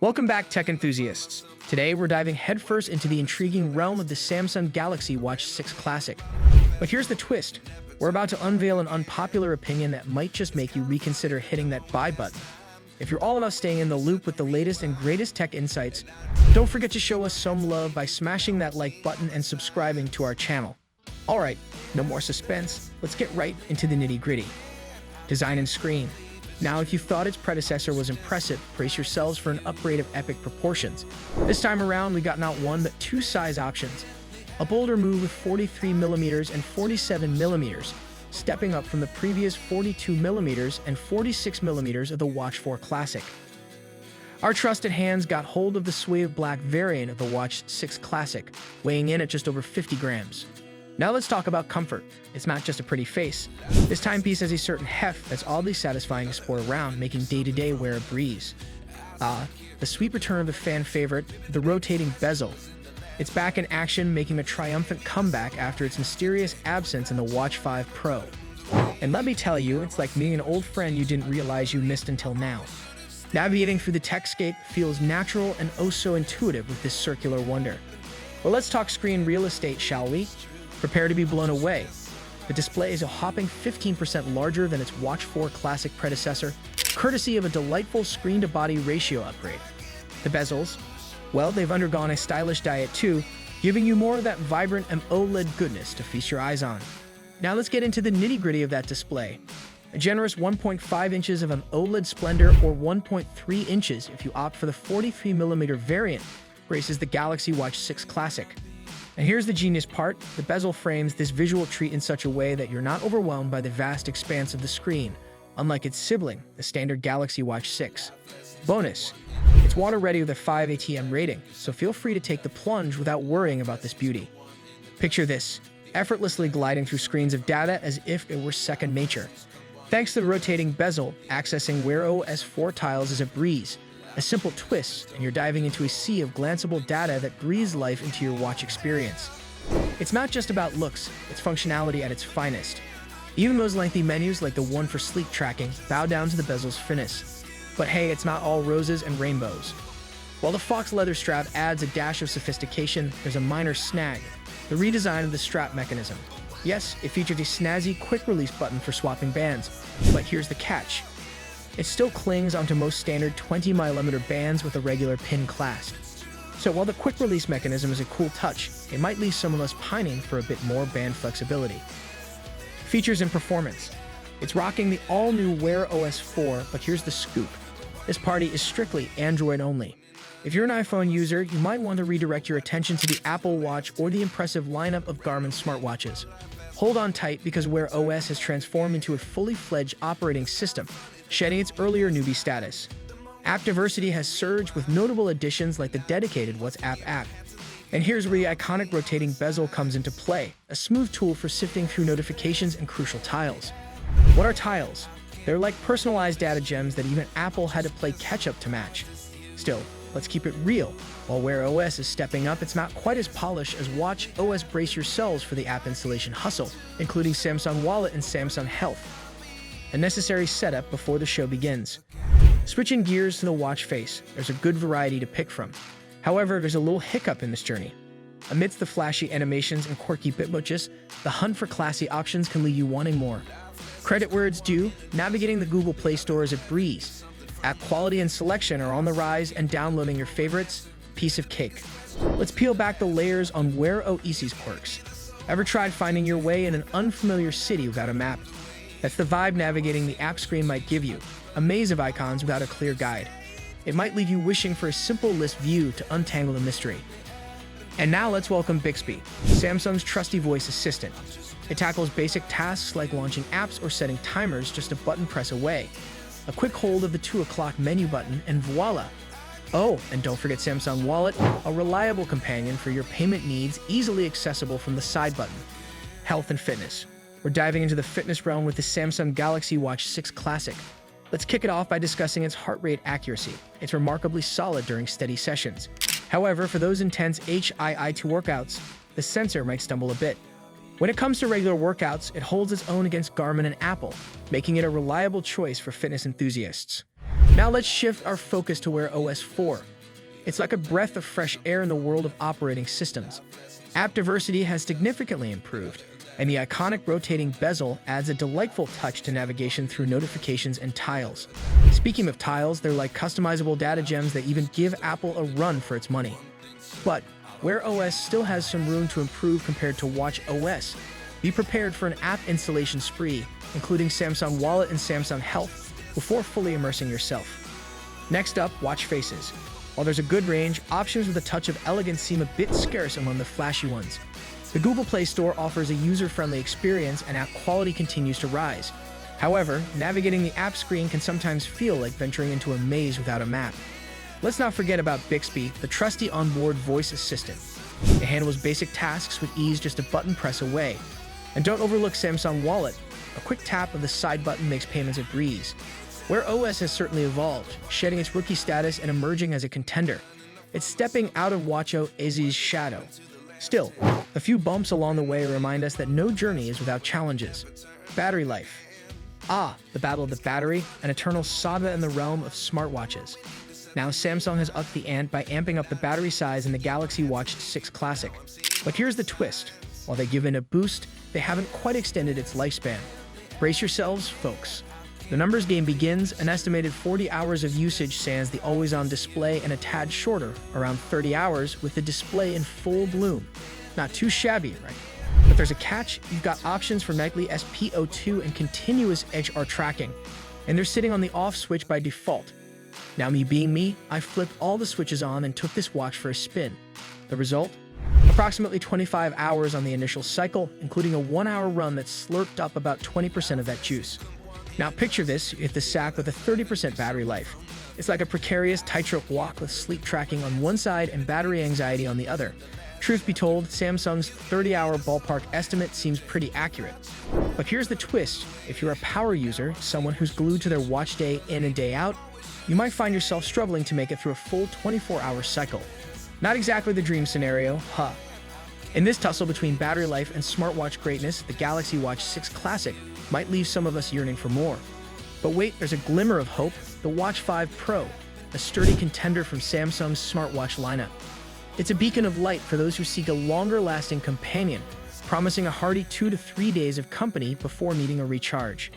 Welcome back, tech enthusiasts. Today, we're diving headfirst into the intriguing realm of the Samsung Galaxy Watch 6 Classic. But here's the twist. We're about to unveil an unpopular opinion that might just make you reconsider hitting that buy button. If you're all about staying in the loop with the latest and greatest tech insights, don't forget to show us some love by smashing that like button and subscribing to our channel. Alright, no more suspense. Let's get right into the nitty-gritty. Design and screen. Now, if you thought its predecessor was impressive, brace yourselves for an upgrade of epic proportions. This time around, we got not one, but two size options. A bolder move with 43mm and 47mm, stepping up from the previous 42mm and 46mm of the Watch 4 Classic. Our trusted hands got hold of the suede black variant of the Watch 6 Classic, weighing in at just over 50 grams. Now let's talk about comfort. It's not just a pretty face. This timepiece has a certain heft that's oddly satisfying to sport around, making day-to-day wear a breeze. The sweet return of the fan favorite, the rotating bezel. It's back in action, making a triumphant comeback after its mysterious absence in the Watch 5 Pro. And let me tell you, it's like meeting an old friend you didn't realize you missed until now. Navigating through the techscape feels natural and oh so intuitive with this circular wonder. Well, let's talk screen real estate, shall we? Prepare to be blown away. The display is a hopping 15% larger than its Watch 4 Classic predecessor, courtesy of a delightful screen-to-body ratio upgrade. The bezels, well, they've undergone a stylish diet too, giving you more of that vibrant AMOLED goodness to feast your eyes on. Now let's get into the nitty-gritty of that display. A generous 1.5 inches of AMOLED splendor, or 1.3 inches if you opt for the 43mm variant, graces the Galaxy Watch 6 Classic. And here's the genius part. The bezel frames this visual treat in such a way that you're not overwhelmed by the vast expanse of the screen, unlike its sibling, the standard Galaxy Watch 6. Bonus, it's water-ready with a 5 ATM rating, so feel free to take the plunge without worrying about this beauty. Picture this, effortlessly gliding through screens of data as if it were second nature. Thanks to the rotating bezel, accessing Wear OS 4 tiles is a breeze. A simple twist, and you're diving into a sea of glanceable data that breathes life into your watch experience. It's not just about looks, it's functionality at its finest. Even those lengthy menus, like the one for sleep tracking, bow down to the bezel's finesse. But hey, it's not all roses and rainbows. While the Fox leather strap adds a dash of sophistication, there's a minor snag: the redesign of the strap mechanism. Yes, it featured a snazzy quick-release button for swapping bands, but here's the catch. It still clings onto most standard 20mm bands with a regular pin clasp. So while the quick-release mechanism is a cool touch, it might leave some of us pining for a bit more band flexibility. Features and performance. It's rocking the all-new Wear OS 4, but here's the scoop. This party is strictly Android only. If you're an iPhone user, you might want to redirect your attention to the Apple Watch or the impressive lineup of Garmin smartwatches. Hold on tight, because Wear OS has transformed into a fully-fledged operating system, shedding its earlier newbie status. App diversity has surged with notable additions like the dedicated WhatsApp app. And here's where the iconic rotating bezel comes into play, a smooth tool for sifting through notifications and crucial tiles. What are tiles? They're like personalized data gems that even Apple had to play catch-up to match. Still, let's keep it real. While Wear OS is stepping up, it's not quite as polished as Watch OS. Brace yourselves for the app installation hustle, including Samsung Wallet and Samsung Health. A necessary setup before the show begins. Switching gears to the watch face, there's a good variety to pick from. However, there's a little hiccup in this journey. Amidst the flashy animations and quirky bitmojes, the hunt for classy options can leave you wanting more. Credit where it's due, navigating the Google Play Store is a breeze. App quality and selection are on the rise, and downloading your favorites, piece of cake. Let's peel back the layers on Wear OS's quirks. Ever tried finding your way in an unfamiliar city without a map? That's the vibe navigating the app screen might give you, a maze of icons without a clear guide. It might leave you wishing for a simple list view to untangle the mystery. And now let's welcome Bixby, Samsung's trusty voice assistant. It tackles basic tasks like launching apps or setting timers just a button press away. A quick hold of the 2 o'clock menu button and voila! Oh, and don't forget Samsung Wallet, a reliable companion for your payment needs, easily accessible from the side button. Health and fitness. We're diving into the fitness realm with the Samsung Galaxy Watch 6 Classic. Let's kick it off by discussing its heart rate accuracy. It's remarkably solid during steady sessions. However, for those intense HIIT workouts, the sensor might stumble a bit. When it comes to regular workouts, it holds its own against Garmin and Apple, making it a reliable choice for fitness enthusiasts. Now let's shift our focus to Wear OS 4. It's like a breath of fresh air in the world of operating systems. App diversity has significantly improved, and the iconic rotating bezel adds a delightful touch to navigation through notifications and tiles. Speaking of tiles, they're like customizable data gems that even give Apple a run for its money. But Wear OS still has some room to improve compared to Watch OS. Be prepared for an app installation spree, including Samsung Wallet and Samsung Health, before fully immersing yourself. Next up, watch faces. While there's a good range, options with a touch of elegance seem a bit scarce among the flashy ones. The Google Play Store offers a user-friendly experience and app quality continues to rise. However, navigating the app screen can sometimes feel like venturing into a maze without a map. Let's not forget about Bixby, the trusty onboard voice assistant. It handles basic tasks with ease just a button press away. And don't overlook Samsung Wallet. A quick tap of the side button makes payments a breeze. Wear OS has certainly evolved, shedding its rookie status and emerging as a contender. It's stepping out of Watch OS's shadow. Still, a few bumps along the way remind us that no journey is without challenges. Battery life. The battle of the battery, an eternal saga in the realm of smartwatches. Now Samsung has upped the ante by amping up the battery size in the Galaxy Watch 6 Classic. But here's the twist. While they give it a boost, they haven't quite extended its lifespan. Brace yourselves, folks. The numbers game begins, an estimated 40 hours of usage sans the always-on display and a tad shorter, around 30 hours with the display in full bloom. Not too shabby, right? But there's a catch. You've got options for nightly SpO2 and continuous HR tracking, and they're sitting on the off switch by default. Now me being me, I flipped all the switches on and took this watch for a spin. The result? Approximately 25 hours on the initial cycle, including a 1-hour run that slurped up about 20% of that juice. Now picture this, you hit the sack with a 30% battery life. It's like a precarious tightrope walk with sleep tracking on one side and battery anxiety on the other. Truth be told, Samsung's 30-hour ballpark estimate seems pretty accurate. But here's the twist. If you're a power user, someone who's glued to their watch day in and day out, you might find yourself struggling to make it through a full 24-hour cycle. Not exactly the dream scenario, huh? In this tussle between battery life and smartwatch greatness, the Galaxy Watch 6 Classic might leave some of us yearning for more. But wait, there's a glimmer of hope, the Watch 5 Pro, a sturdy contender from Samsung's smartwatch lineup. It's a beacon of light for those who seek a longer-lasting companion, promising a hearty 2 to 3 days of company before needing a recharge.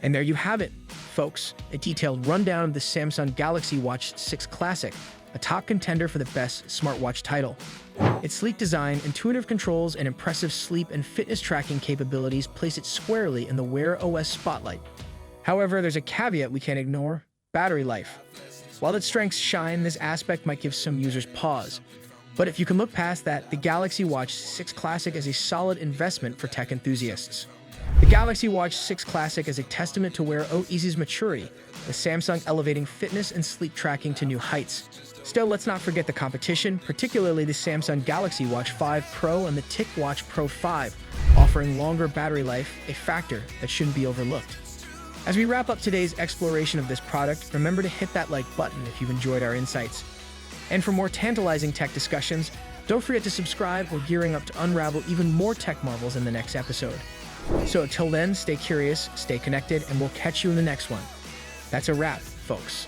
And there you have it, folks, a detailed rundown of the Samsung Galaxy Watch 6 Classic, a top contender for the best smartwatch title. Its sleek design, intuitive controls, and impressive sleep and fitness tracking capabilities place it squarely in the Wear OS spotlight. However, there's a caveat we can't ignore: battery life. While its strengths shine, this aspect might give some users pause. But if you can look past that, the Galaxy Watch 6 Classic is a solid investment for tech enthusiasts. The Galaxy Watch 6 Classic is a testament to Wear OS's maturity, with Samsung elevating fitness and sleep tracking to new heights. Still, let's not forget the competition, particularly the Samsung Galaxy Watch 5 Pro and the TicWatch Pro 5, offering longer battery life, a factor that shouldn't be overlooked. As we wrap up today's exploration of this product, remember to hit that like button if you've enjoyed our insights. And for more tantalizing tech discussions, don't forget to subscribe. We're gearing up to unravel even more tech marvels in the next episode. So until then, stay curious, stay connected, and we'll catch you in the next one. That's a wrap, folks.